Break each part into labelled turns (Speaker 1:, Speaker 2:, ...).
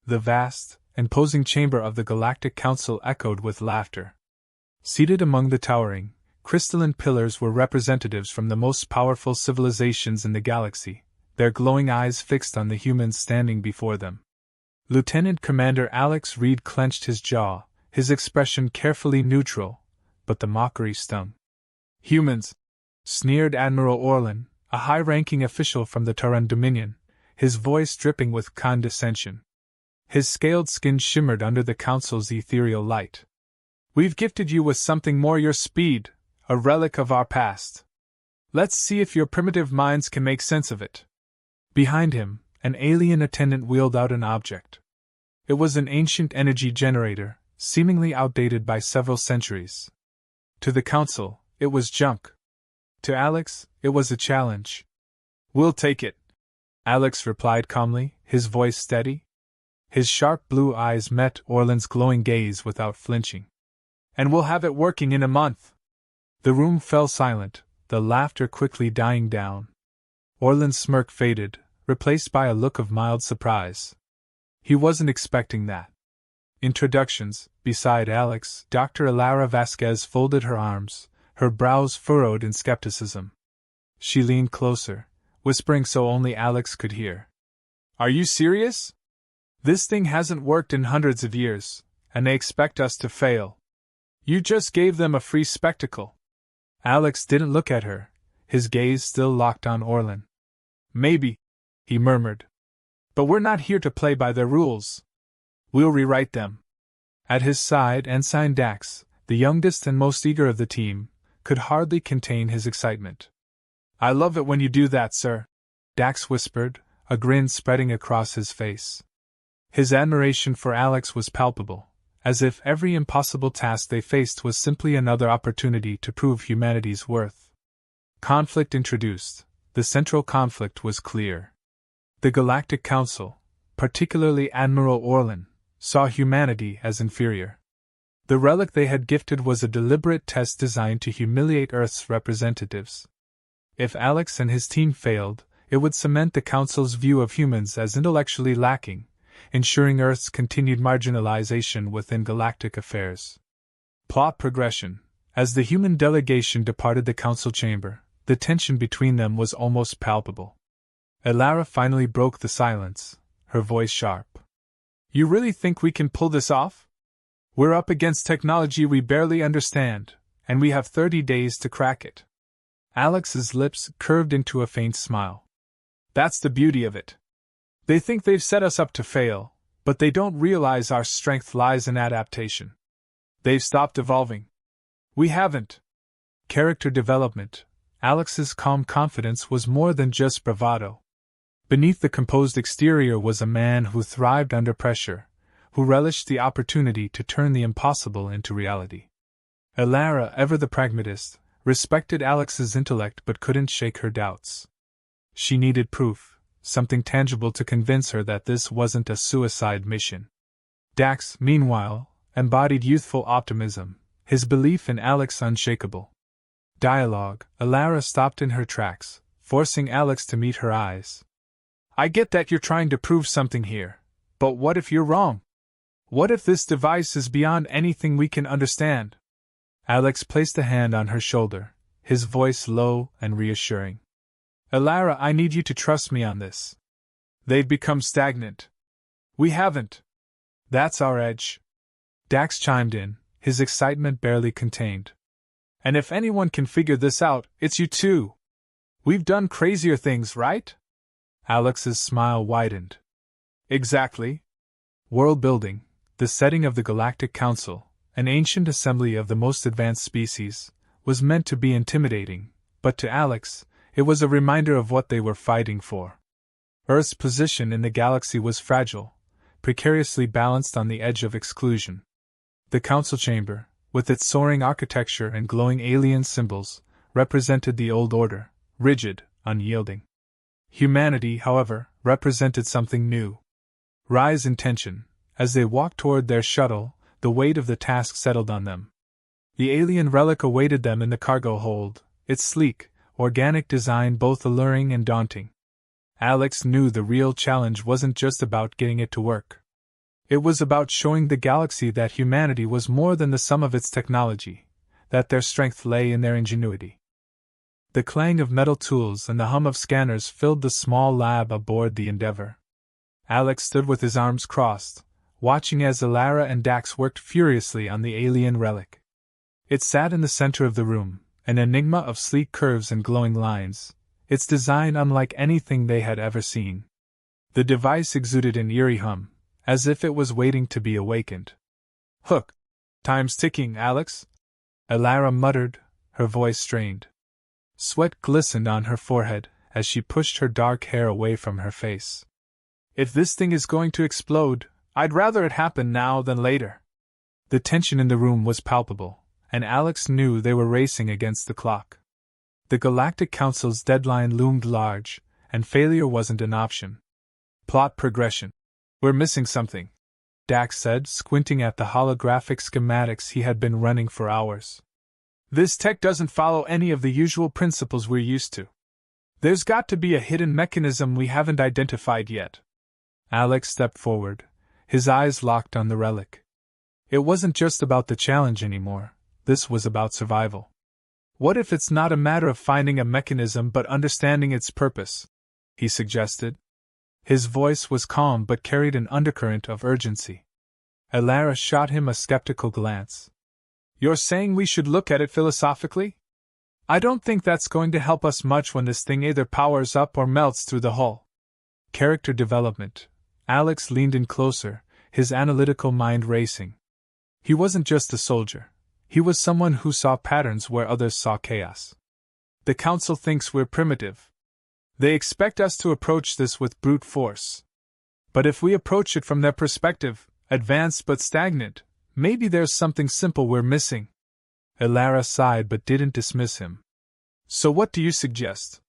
Speaker 1: The vast, imposing chamber of the Galactic Council echoed with laughter. Seated among the towering, crystalline pillars were representatives from the most powerful civilizations in the galaxy, their glowing eyes fixed on the humans standing before them. Lieutenant Commander Alex Reed clenched his jaw, his expression carefully neutral, but the mockery stung. "Humans!" sneered Admiral Orlan, a high-ranking official from the Terran Dominion, his voice dripping with condescension. His scaled skin shimmered under the Council's ethereal light. "We've gifted you with something more your speed, a relic of our past. Let's see if your primitive minds can make sense of it." Behind him, an alien attendant wheeled out an object. It was an ancient energy generator, seemingly outdated by several centuries. To the Council, it was junk. To Alex, it was a challenge. "We'll take it," Alex replied calmly, his voice steady. His sharp blue eyes met Orlan's glowing gaze without flinching. "And we'll have it working in a month." The room fell silent, the laughter quickly dying down. Orlan's smirk faded, replaced by a look of mild surprise. He wasn't expecting that. Introductions. Beside Alex, Dr. Alara Vasquez folded her arms, her brows furrowed in skepticism. She leaned closer, whispering so only Alex could hear. "Are you serious? This thing hasn't worked in hundreds of years, and they expect us to fail. You just gave them a free spectacle." Alex didn't look at her, his gaze still locked on Orlan. "Maybe," he murmured. "But we're not here to play by their rules. We'll rewrite them." At his side, Ensign Dax, the youngest and most eager of the team, could hardly contain his excitement. "I love it when you do that, sir," Dax whispered, a grin spreading across his face. His admiration for Alex was palpable, as if every impossible task they faced was simply another opportunity to prove humanity's worth. Conflict introduced. The central conflict was clear. The Galactic Council, particularly Admiral Orlan, saw humanity as inferior. The relic they had gifted was a deliberate test designed to humiliate Earth's representatives. If Alex and his team failed, it would cement the Council's view of humans as intellectually lacking, ensuring Earth's continued marginalization within galactic affairs. Plot progression. As the human delegation departed the Council chamber, the tension between them was almost palpable. Alara finally broke the silence, her voice sharp. "You really think we can pull this off? We're up against technology we barely understand, and we have 30 days to crack it." Alex's lips curved into a faint smile. "That's the beauty of it. They think they've set us up to fail, but they don't realize our strength lies in adaptation. They've stopped evolving. We haven't." Character development. Alex's calm confidence was more than just bravado. Beneath the composed exterior was a man who thrived under pressure, who relished the opportunity to turn the impossible into reality. Alara, ever the pragmatist, respected Alex's intellect but couldn't shake her doubts. She needed proof, something tangible to convince her that this wasn't a suicide mission. Dax, meanwhile, embodied youthful optimism, his belief in Alex unshakable. Dialogue. Alara stopped in her tracks, forcing Alex to meet her eyes. "I get that you're trying to prove something here, but what if you're wrong? What if this device is beyond anything we can understand?" Alex placed a hand on her shoulder, his voice low and reassuring. "Alara, I need you to trust me on this. They've become stagnant. We haven't. That's our edge." Dax chimed in, his excitement barely contained. "And if anyone can figure this out, it's you two. We've done crazier things, right?" Alex's smile widened. "Exactly. World building, the setting of the Galactic Council, an ancient assembly of the most advanced species, was meant to be intimidating, but to Alex, it was a reminder of what they were fighting for. Earth's position in the galaxy was fragile, precariously balanced on the edge of exclusion. The Council chamber, with its soaring architecture and glowing alien symbols, represented the old order, rigid, unyielding. Humanity, however, represented something new. Rise in tension. As they walked toward their shuttle, the weight of the task settled on them. The alien relic awaited them in the cargo hold, its sleek, organic design both alluring and daunting. Alex knew the real challenge wasn't just about getting it to work. It was about showing the galaxy that humanity was more than the sum of its technology, that their strength lay in their ingenuity. The clang of metal tools and the hum of scanners filled the small lab aboard the Endeavour. Alex stood with his arms crossed, watching as Alara and Dax worked furiously on the alien relic. It sat in the center of the room, an enigma of sleek curves and glowing lines, its design unlike anything they had ever seen. The device exuded an eerie hum, as if it was waiting to be awakened. "Hook! Time's ticking, Alex," Alara muttered, her voice strained. Sweat glistened on her forehead as she pushed her dark hair away from her face. "If this thing is going to explode, I'd rather it happen now than later." The tension in the room was palpable, and Alex knew they were racing against the clock. The Galactic Council's deadline loomed large, and failure wasn't an option. Plot progression. "We're missing something," Dax said, squinting at the holographic schematics he had been running for hours. "This tech doesn't follow any of the usual principles we're used to. There's got to be a hidden mechanism we haven't identified yet." Alex stepped forward, his eyes locked on the relic. It wasn't just about the challenge anymore, this was about survival. "What if it's not a matter of finding a mechanism but understanding its purpose?" he suggested. His voice was calm but carried an undercurrent of urgency. Alara shot him a skeptical glance. "You're saying we should look at it philosophically? I don't think that's going to help us much when this thing either powers up or melts through the hull." Character development. Alex leaned in closer, his analytical mind racing. He wasn't just a soldier. He was someone who saw patterns where others saw chaos. "The Council thinks we're primitive. They expect us to approach this with brute force. But if we approach it from their perspective, advanced but stagnant, maybe there's something simple we're missing." Alara sighed but didn't dismiss him. "So what do you suggest?"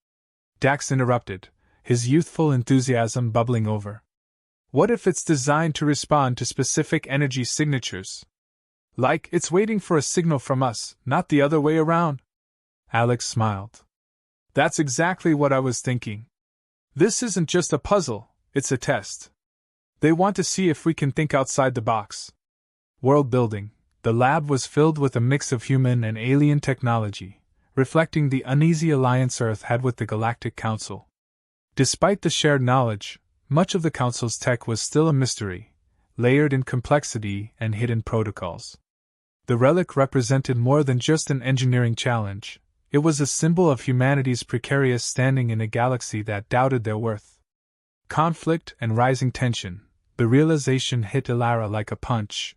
Speaker 1: Dax interrupted, his youthful enthusiasm bubbling over. "What if it's designed to respond to specific energy signatures? Like it's waiting for a signal from us, not the other way around?" Alex smiled. "That's exactly what I was thinking. This isn't just a puzzle, it's a test. They want to see if we can think outside the box." World building. The lab was filled with a mix of human and alien technology, reflecting the uneasy alliance Earth had with the Galactic Council. Despite the shared knowledge, much of the Council's tech was still a mystery, layered in complexity and hidden protocols. The relic represented more than just an engineering challenge. It was a symbol of humanity's precarious standing in a galaxy that doubted their worth. Conflict and rising tension. The realization hit Alara like a punch.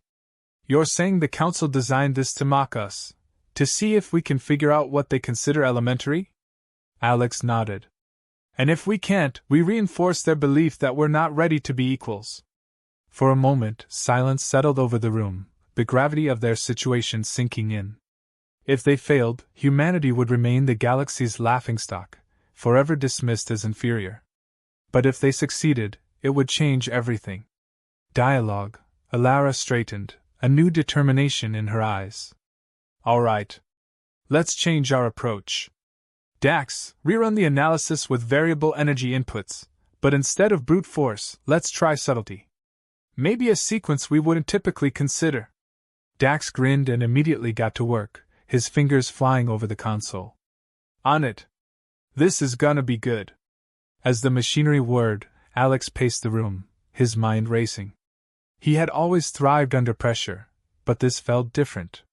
Speaker 1: "You're saying the Council designed this to mock us, to see if we can figure out what they consider elementary?" Alex nodded. "And if we can't, we reinforce their belief that we're not ready to be equals." For a moment, silence settled over the room, the gravity of their situation sinking in. If they failed, humanity would remain the galaxy's laughingstock, forever dismissed as inferior. But if they succeeded, it would change everything. Dialogue. Alara straightened, a new determination in her eyes. "All right. Let's change our approach. Dax, rerun the analysis with variable energy inputs, but instead of brute force, let's try subtlety. Maybe a sequence we wouldn't typically consider." Dax grinned and immediately got to work, his fingers flying over the console. "On it. This is gonna be good." As the machinery whirred, Alex paced the room, his mind racing. He had always thrived under pressure, but this felt different.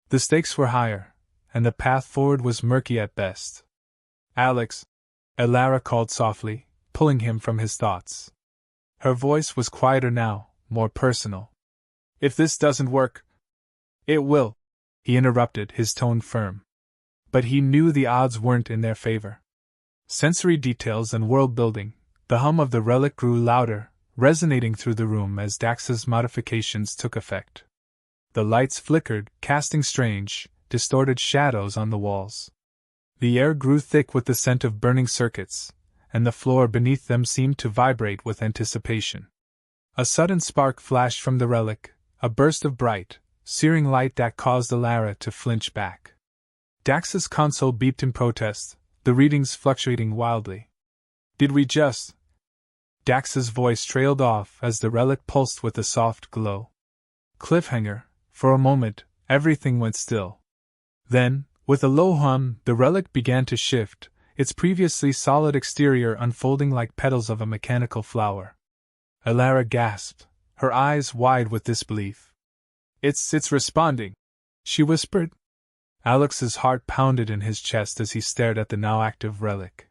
Speaker 1: The stakes were higher, and the path forward was murky at best. "Alex," Alara called softly, pulling him from his thoughts. Her voice was quieter now, more personal. "If this doesn't work—" "It will," he interrupted, his tone firm. But he knew the odds weren't in their favor. Sensory details and world building. The hum of the relic grew louder, resonating through the room as Dax's modifications took effect. The lights flickered, casting strange, distorted shadows on the walls. The air grew thick with the scent of burning circuits, and the floor beneath them seemed to vibrate with anticipation. A sudden spark flashed from the relic, a burst of bright, searing light that caused Alara to flinch back. Dax's console beeped in protest, the readings fluctuating wildly. "Did we just Dax's voice trailed off as the relic pulsed with a soft glow. Cliffhanger. For a moment, everything went still. Then, with a low hum, the relic began to shift, its previously solid exterior unfolding like petals of a mechanical flower. Elara gasped, her eyes wide with disbelief. It's responding," she whispered. Alex's heart pounded in his chest as he stared at the now active relic.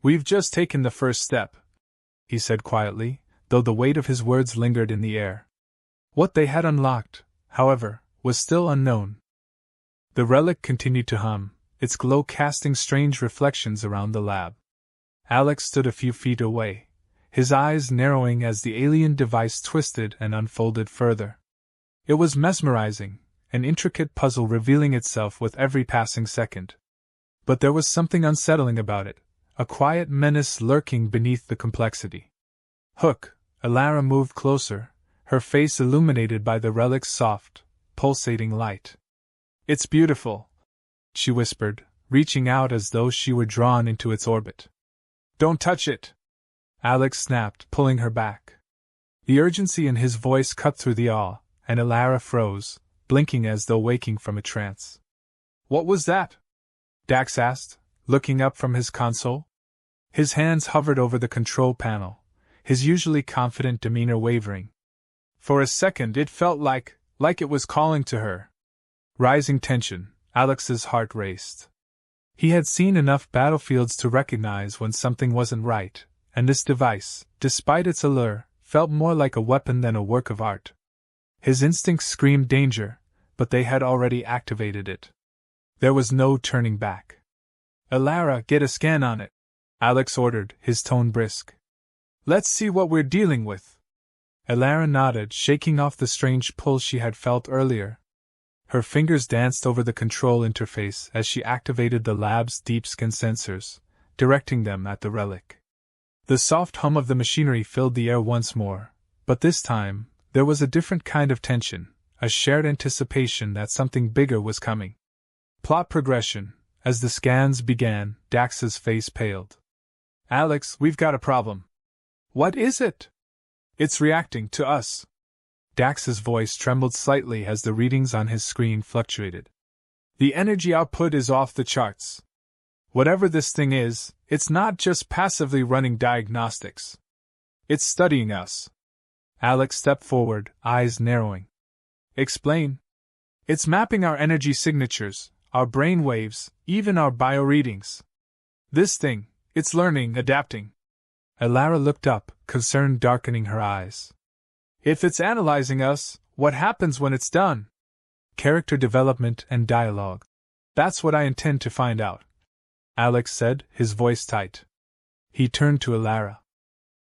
Speaker 1: "We've just taken the first step," he said quietly, though the weight of his words lingered in the air. What they had unlocked, however, was still unknown. The relic continued to hum, its glow casting strange reflections around the lab. Alex stood a few feet away, his eyes narrowing as the alien device twisted and unfolded further. It was mesmerizing, an intricate puzzle revealing itself with every passing second. But there was something unsettling about it, a quiet menace lurking beneath the complexity. "Hook," Elara moved closer, her face illuminated by the relic's soft, pulsating light. "It's beautiful," she whispered, reaching out as though she were drawn into its orbit. "Don't touch it!" Alex snapped, pulling her back. The urgency in his voice cut through the awe, and Elara froze, blinking as though waking from a trance. "What was that?" Dax asked, looking up from his console. His hands hovered over the control panel, his usually confident demeanor wavering. For a second it felt like it was calling to her. Rising tension, Alex's heart raced. He had seen enough battlefields to recognize when something wasn't right, and this device, despite its allure, felt more like a weapon than a work of art. His instincts screamed danger, but they had already activated it. There was no turning back. "Elara, get a scan on it," Alex ordered, his tone brisk. "Let's see what we're dealing with." Elara nodded, shaking off the strange pull she had felt earlier. Her fingers danced over the control interface as she activated the lab's deep skin sensors, directing them at the relic. The soft hum of the machinery filled the air once more, but this time, there was a different kind of tension, a shared anticipation that something bigger was coming. Plot progression. As the scans began, Dax's face paled. "Alex, we've got a problem." "What is it?" "It's reacting to us." Dax's voice trembled slightly as the readings on his screen fluctuated. "The energy output is off the charts. Whatever this thing is, it's not just passively running diagnostics. It's studying us." Alex stepped forward, eyes narrowing. "Explain." "It's mapping our energy signatures, our brain waves, even our bioreadings. This thing, it's learning, adapting." Elara looked up, concern darkening her eyes. "If it's analyzing us, what happens when it's done?" "Character development and dialogue. That's what I intend to find out," Alex said, his voice tight. He turned to Elara.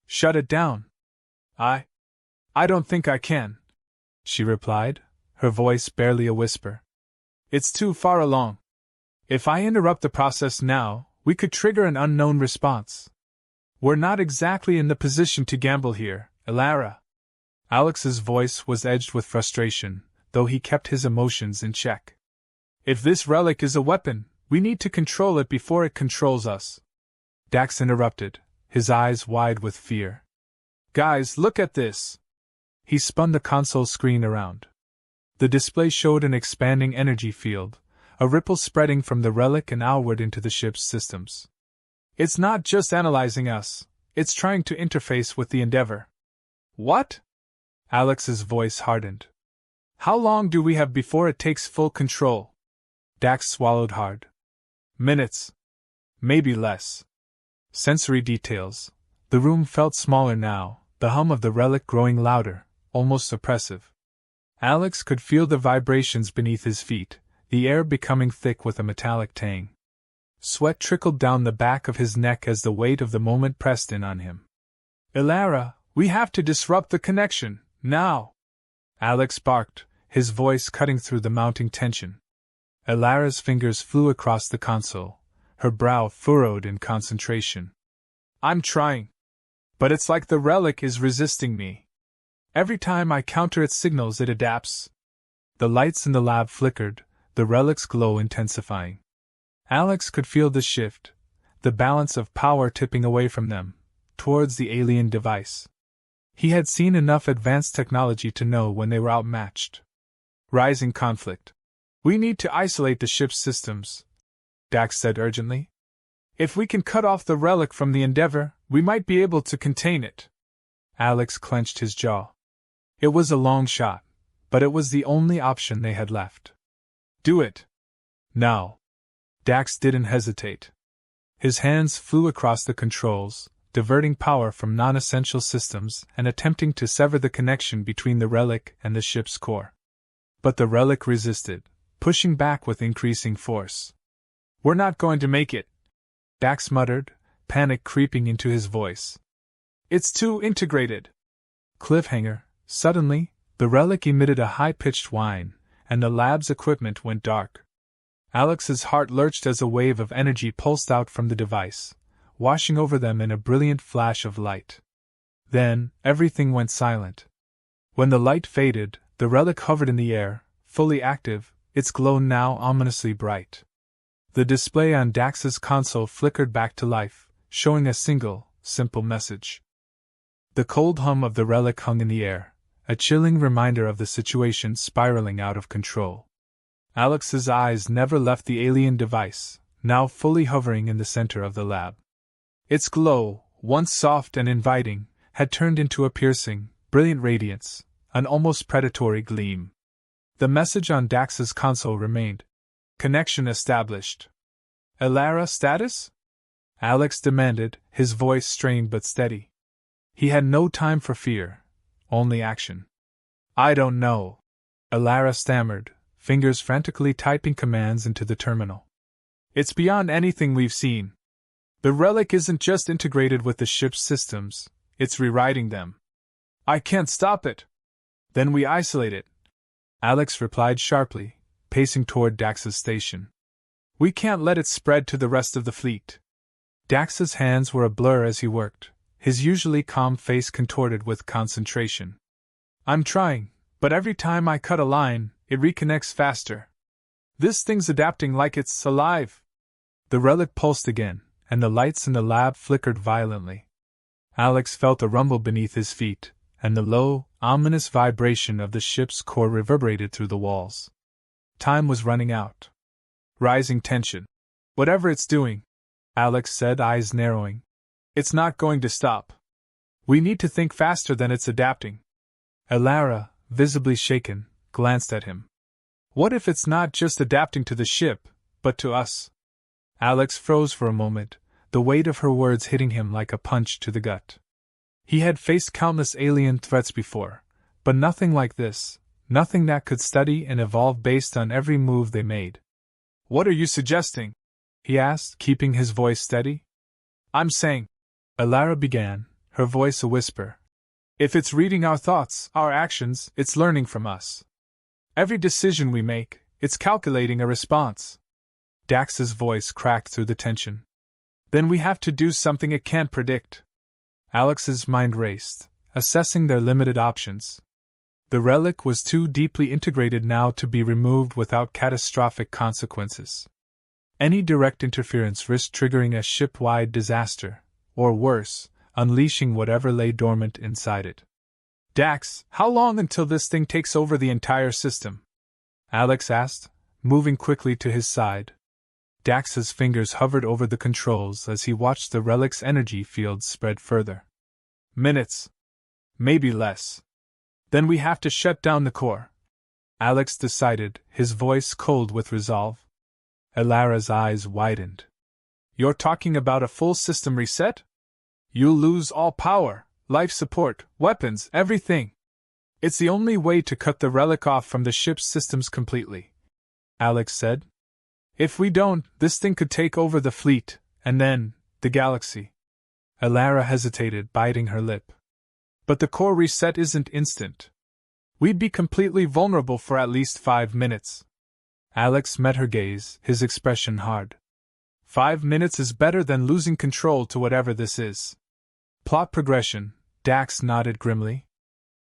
Speaker 1: "Shut it down." I don't think I can," she replied, her voice barely a whisper. "It's too far along. If I interrupt the process now, we could trigger an unknown response. We're not exactly in the position to gamble here, Elara." Alex's voice was edged with frustration, though he kept his emotions in check. "If this relic is a weapon, we need to control it before it controls us." Dax interrupted, his eyes wide with fear. "Guys, look at this." He spun the console screen around. The display showed an expanding energy field, a ripple spreading from the relic and outward into the ship's systems. "It's not just analyzing us, it's trying to interface with the Endeavor." "What?" Alex's voice hardened. "How long do we have before it takes full control?" Dax swallowed hard. "Minutes. Maybe less." Sensory details. The room felt smaller now, the hum of the relic growing louder, almost oppressive. Alex could feel the vibrations beneath his feet, the air becoming thick with a metallic tang. Sweat trickled down the back of his neck as the weight of the moment pressed in on him. "Elara, we have to disrupt the connection, now!" Alex barked, his voice cutting through the mounting tension. Elara's fingers flew across the console, her brow furrowed in concentration. "I'm trying. But it's like the relic is resisting me. Every time I counter its signals, it adapts." The lights in the lab flickered, the relic's glow intensifying. Alex could feel the shift, the balance of power tipping away from them, towards the alien device. He had seen enough advanced technology to know when they were outmatched. Rising conflict. We need to isolate the ship's systems, Dax said urgently. If we can cut off the relic from the Endeavor, we might be able to contain it. Alex clenched his jaw. It was a long shot, but it was the only option they had left. Do it. Now. Dax didn't hesitate. His hands flew across the controls, diverting power from non-essential systems and attempting to sever the connection between the relic and the ship's core. But the relic resisted, pushing back with increasing force. We're not going to make it, Dax muttered, panic creeping into his voice. It's too integrated. Cliffhanger. Suddenly, the relic emitted a high-pitched whine, and the lab's equipment went dark. Alex's heart lurched as a wave of energy pulsed out from the device, washing over them in a brilliant flash of light. Then, everything went silent. When the light faded, the relic hovered in the air, fully active, its glow now ominously bright. The display on Dax's console flickered back to life, showing a single, simple message. The cold hum of the relic hung in the air, a chilling reminder of the situation spiraling out of control. Alex's eyes never left the alien device, now fully hovering in the center of the lab. Its glow, once soft and inviting, had turned into a piercing, brilliant radiance, an almost predatory gleam. The message on Dax's console remained. Connection established. Elara status? Alex demanded, his voice strained but steady. He had no time for fear, only action. I don't know. Elara stammered, fingers frantically typing commands into the terminal. It's beyond anything we've seen. The relic isn't just integrated with the ship's systems, it's rewriting them. I can't stop it. Then we isolate it. Alex replied sharply, pacing toward Dax's station. We can't let it spread to the rest of the fleet. Dax's hands were a blur as he worked, his usually calm face contorted with concentration. I'm trying, but every time I cut a line, it reconnects faster. This thing's adapting like it's alive. The relic pulsed again, and the lights in the lab flickered violently. Alex felt a rumble beneath his feet, and the low, ominous vibration of the ship's core reverberated through the walls. Time was running out. Rising tension. Whatever it's doing, Alex said, eyes narrowing. It's not going to stop. We need to think faster than it's adapting. Elara, visibly shaken, glanced at him. What if it's not just adapting to the ship, but to us? Alex froze for a moment, the weight of her words hitting him like a punch to the gut. He had faced countless alien threats before, but nothing like this, nothing that could study and evolve based on every move they made. What are you suggesting? He asked, keeping his voice steady. I'm saying, Elara began, her voice a whisper. If it's reading our thoughts, our actions, it's learning from us. Every decision we make, it's calculating a response. Dax's voice cracked through the tension. Then we have to do something it can't predict. Alex's mind raced, assessing their limited options. The relic was too deeply integrated now to be removed without catastrophic consequences. Any direct interference risked triggering a ship-wide disaster, or worse, unleashing whatever lay dormant inside it. Dax, how long until this thing takes over the entire system? Alex asked, moving quickly to his side. Dax's fingers hovered over the controls as he watched the relic's energy field spread further. Minutes. Maybe less. Then we have to shut down the core. Alex decided, his voice cold with resolve. Elara's eyes widened. You're talking about a full system reset? You'll lose all power, life support, weapons, everything. It's the only way to cut the relic off from the ship's systems completely, Alex said. If we don't, this thing could take over the fleet, and then, the galaxy. Elara hesitated, biting her lip. But the core reset isn't instant. We'd be completely vulnerable for at least 5 minutes. Alex met her gaze, his expression hard. 5 minutes is better than losing control to whatever this is. Plot progression, Dax nodded grimly.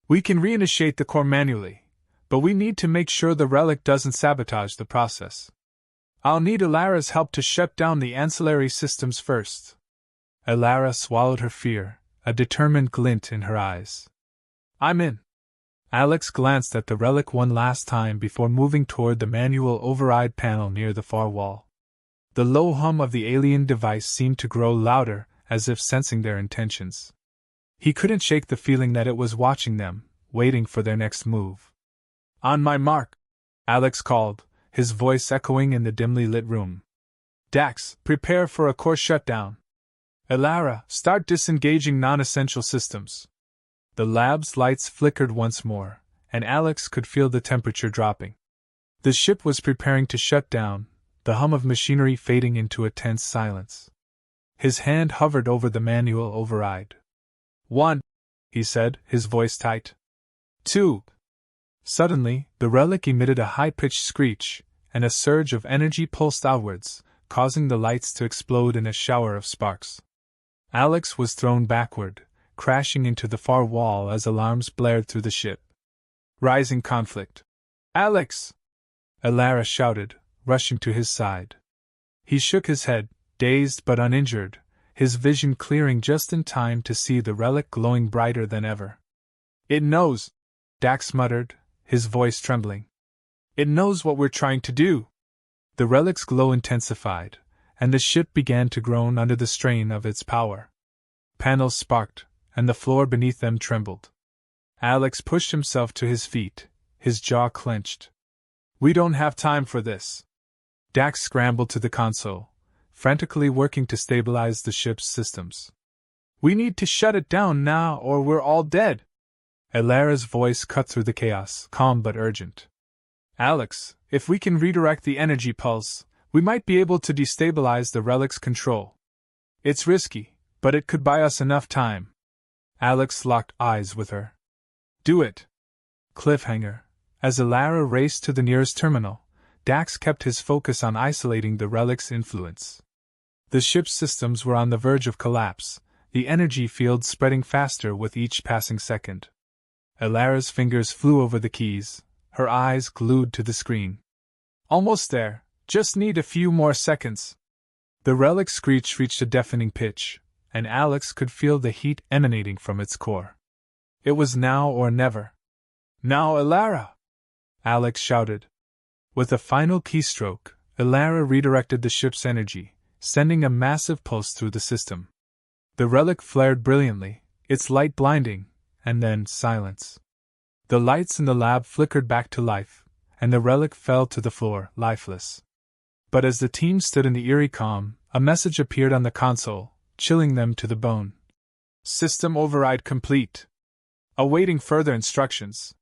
Speaker 1: We can reinitiate the core manually, but we need to make sure the relic doesn't sabotage the process. I'll need Elara's help to shut down the ancillary systems first. Elara swallowed her fear, a determined glint in her eyes. I'm in. Alex glanced at the relic one last time before moving toward the manual override panel near the far wall. The low hum of the alien device seemed to grow louder, as if sensing their intentions. He couldn't shake the feeling that it was watching them, waiting for their next move. On my mark, Alex called, his voice echoing in the dimly lit room. Dax, prepare for a core shutdown. Elara, start disengaging non-essential systems. The lab's lights flickered once more, and Alex could feel the temperature dropping. The ship was preparing to shut down, the hum of machinery fading into a tense silence. His hand hovered over the manual override. 1, he said, his voice tight. 2. Suddenly, the relic emitted a high-pitched screech, and a surge of energy pulsed outwards, causing the lights to explode in a shower of sparks. Alex was thrown backward, crashing into the far wall as alarms blared through the ship. Rising conflict. Alex! Elara shouted, rushing to his side. He shook his head, dazed but uninjured, his vision clearing just in time to see the relic glowing brighter than ever. It knows, Dax muttered, his voice trembling. It knows what we're trying to do. The relic's glow intensified, and the ship began to groan under the strain of its power. Panels sparked, and the floor beneath them trembled. Alex pushed himself to his feet, his jaw clenched. We don't have time for this. Dax scrambled to the console, frantically working to stabilize the ship's systems. We need to shut it down now or we're all dead. Elara's voice cut through the chaos, calm but urgent. Alex, if we can redirect the energy pulse, we might be able to destabilize the relic's control. It's risky, but it could buy us enough time. Alex locked eyes with her. Do it. Cliffhanger. As Elara raced to the nearest terminal, Dax kept his focus on isolating the relic's influence. The ship's systems were on the verge of collapse, the energy field spreading faster with each passing second. Elara's fingers flew over the keys, her eyes glued to the screen. Almost there, just need a few more seconds. The relic screech reached a deafening pitch, and Alex could feel the heat emanating from its core. It was now or never. Now, Elara! Alex shouted. With a final keystroke, Elara redirected the ship's energy, sending a massive pulse through the system. The relic flared brilliantly, its light blinding, and then silence. The lights in the lab flickered back to life, and the relic fell to the floor, lifeless. But as the team stood in the eerie calm, a message appeared on the console, chilling them to the bone. System override complete. Awaiting further instructions.